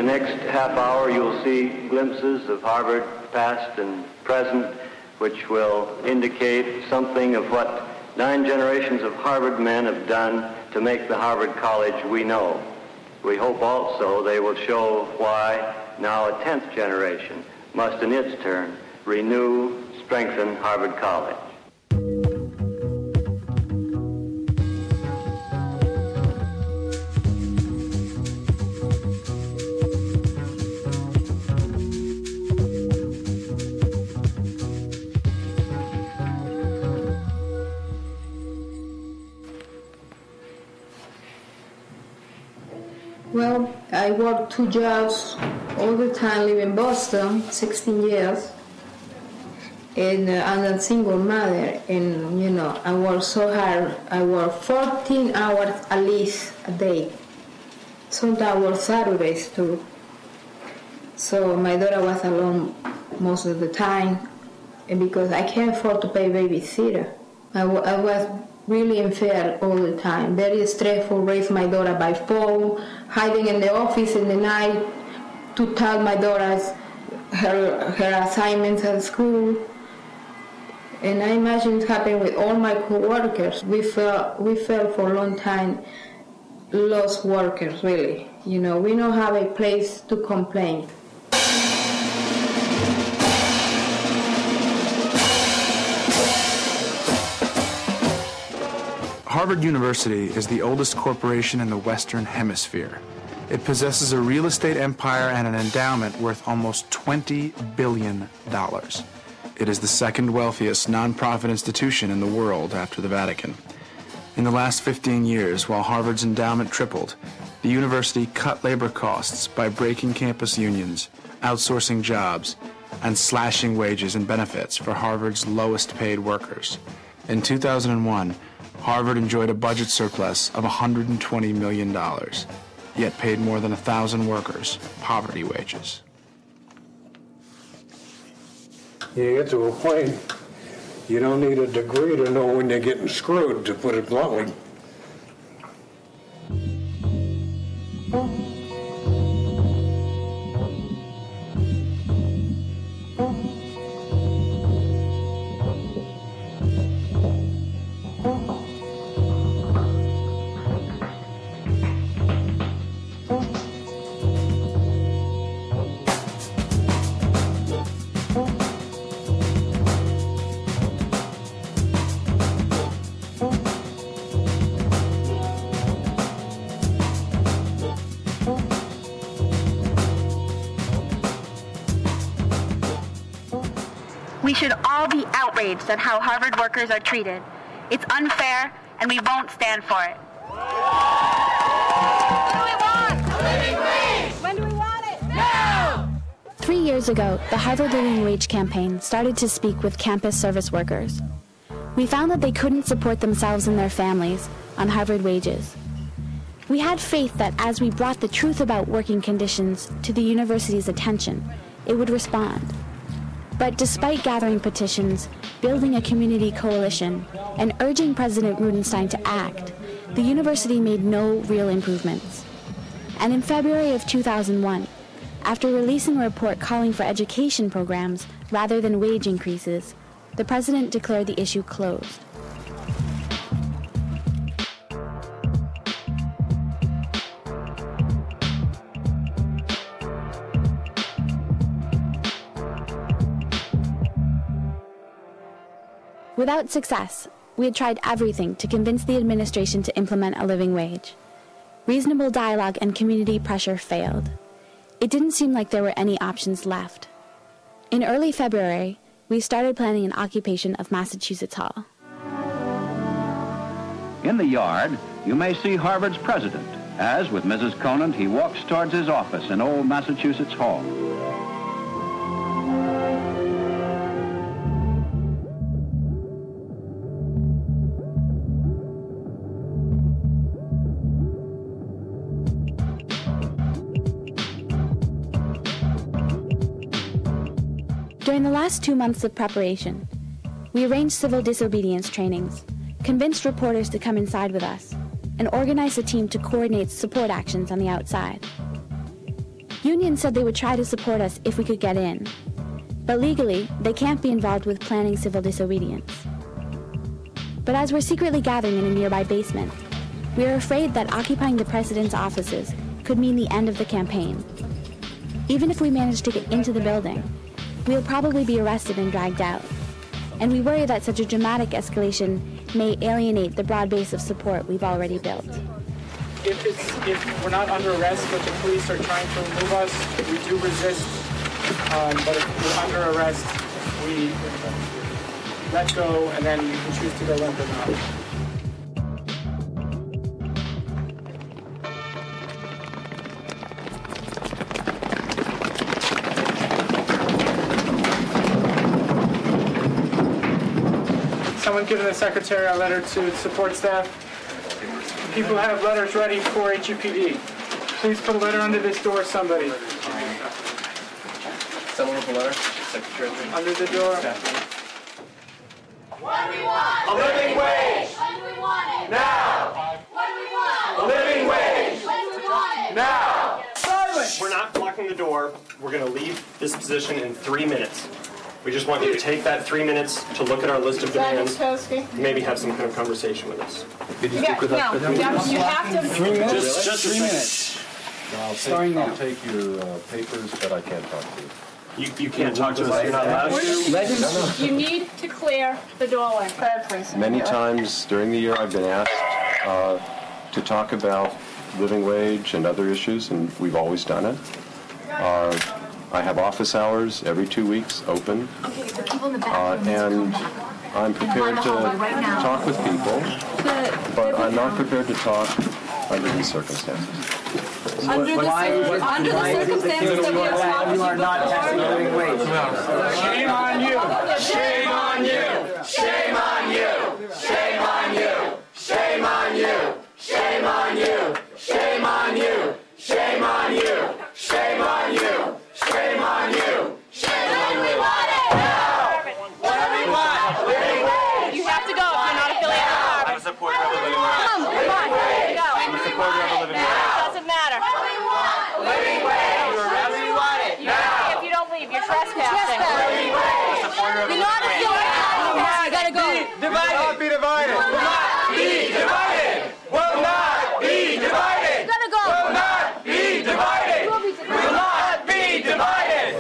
next half hour, you'll see glimpses of Harvard past and present, which will indicate something of what 9 generations of Harvard men have done to make the Harvard College we know. We hope also they will show why now a 10th generation must in its turn renew, strengthen Harvard College. Well, I worked 2 jobs all the time, living in Boston, 16 years, and I'm a single mother, and you know, I work so hard. I work 14 hours at least a day. Sometimes I work Saturdays too. So my daughter was alone most of the time, and because I can't afford to pay babysitter, I was really unfair all the time. Very stressful, raise my daughter by phone, hiding in the office in the night to tell my daughter her assignments at school. And I imagine it happened with all my co-workers. We felt for a long time lost workers, really. You know, we don't have a place to complain. Harvard University is the oldest corporation in the Western Hemisphere. It possesses a real estate empire and an endowment worth almost $20 billion. It is the second wealthiest nonprofit institution in the world after the Vatican. In the last 15 years, while Harvard's endowment tripled, the university cut labor costs by breaking campus unions, outsourcing jobs, and slashing wages and benefits for Harvard's lowest paid workers. In 2001, Harvard enjoyed a budget surplus of $120 million, yet paid more than 1,000 workers poverty wages. You get to a point, you don't need a degree to know when you're getting screwed, to put it bluntly. We should all be outraged at how Harvard workers are treated. It's unfair, and we won't stand for it. What do we want? A living wage! When do we want it? Now! 3 years ago, the Harvard Living Wage campaign started to speak with campus service workers. We found that they couldn't support themselves and their families on Harvard wages. We had faith that as we brought the truth about working conditions to the university's attention, it would respond. But despite gathering petitions, building a community coalition, and urging President Rudenstein to act, the university made no real improvements. And in February of 2001, after releasing a report calling for education programs rather than wage increases, the president declared the issue closed. Without success, we had tried everything to convince the administration to implement a living wage. Reasonable dialogue and community pressure failed. It didn't seem like there were any options left. In early February, we started planning an occupation of Massachusetts Hall. In the yard, you may see Harvard's president, as with Mrs. Conant, he walks towards his office in Old Massachusetts Hall. During the last 2 months of preparation, we arranged civil disobedience trainings, convinced reporters to come inside with us, and organized a team to coordinate support actions on the outside. Unions said they would try to support us if we could get in. But legally, they can't be involved with planning civil disobedience. But as we're secretly gathering in a nearby basement, we are afraid that occupying the president's offices could mean the end of the campaign. Even if we manage to get into the building, we'll probably be arrested and dragged out. And we worry that such a dramatic escalation may alienate the broad base of support we've already built. If we're not under arrest, but the police are trying to remove us, we do resist. But if we're under arrest, we let go, and then you can choose to go limp or not. Someone given the secretary a letter to support staff. People have letters ready for HUPD. Please put a letter under this door, somebody. Someone with a letter? Secretary. Under the door. What do we want? A living wage! When do we want it? Now! What do we want? A living wage! When do we want it? Now! Silence! We're not blocking the door. We're going to leave this position in 3 minutes. We just want you to take that 3 minutes to look at our list of demands, maybe have some kind of conversation with us. Did you stick with us? You have to. 3 minutes? Just 3 minutes. I'll take your papers, but I can't talk to you. You can't talk to us. You're not allowed to. You need to clear the doorway. Clear, please. Many times during the year I've been asked to talk about living wage and other issues, and we've always done it. I have office hours every 2 weeks open, and I'm prepared to talk with people, but I'm not prepared to talk under these circumstances. Under the circumstances that we are talking about. You are not passing a living wage. Shame on you! Shame on you! Shame on you! Shame on you! Shame on you! Shame on you! Shame on you! Shame on you! Shame on you! Shame on you! Shame on you! What do we want? A living wage! You have to go if you're not affiliated with Harvard. I'm a supporter of a living wage. Come on, go. I'm a supporter of a living wage. It doesn't matter. What do we want? A living wage! What do we want it? If you don't leave, you're trespassing. Living wage! Supporter of a You're living not wage. affiliated. You gotta go. Divided! Will not be divided! Will not be divided! Will not be divided! You gotta go. Will not be divided! Will not be divided!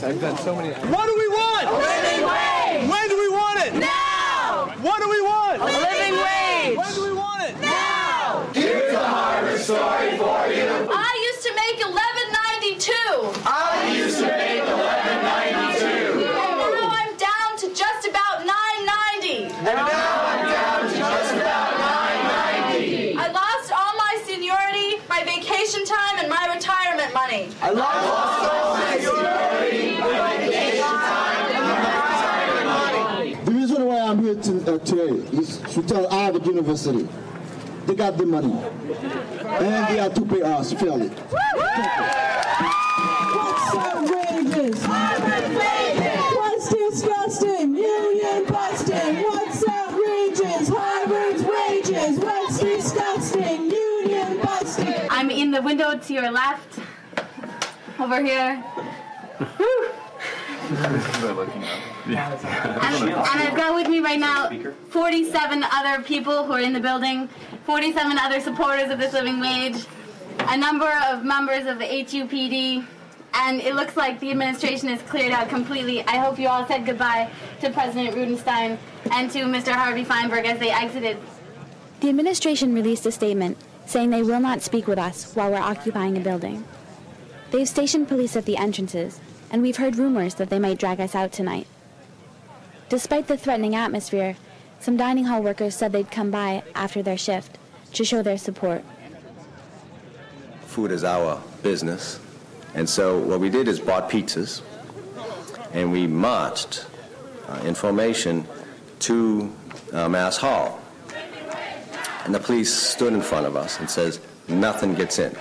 I've done so many. What do we want? A living wage! When do we want it? Now! What do we want? A living wage! When do we want it? Now! Here's a Harvard story for you. I used to make $11.92. I used to make $11.92. And now I'm down to just about $9.90. And now I'm down to just about $9.90. I lost all my seniority, my vacation time, and my retirement money. I lost all my seniority, my vacation time, and my retirement money. The reason why I'm here today is to tell Harvard University they got the money and they have to pay us fairly. What's outrageous? What's disgusting? Union busting. What's outrageous? Harvard's wages. What's disgusting? Union busting. I'm in the window to your left, over here. And I've got with me right now 47 other people who are in the building, 47 other supporters of this living wage, a number of members of the HUPD, and it looks like the administration is cleared out completely. I hope you all said goodbye to President Rudenstein and to Mr. Harvey Feinberg as they exited. The administration released a statement saying they will not speak with us while we're occupying a building. They've stationed police at the entrances, and we've heard rumors that they might drag us out tonight. Despite the threatening atmosphere, some dining hall workers said they'd come by after their shift to show their support. Food is our business, and so what we did is bought pizzas, and we marched in formation to Mass Hall. And the police stood in front of us and says, nothing gets in.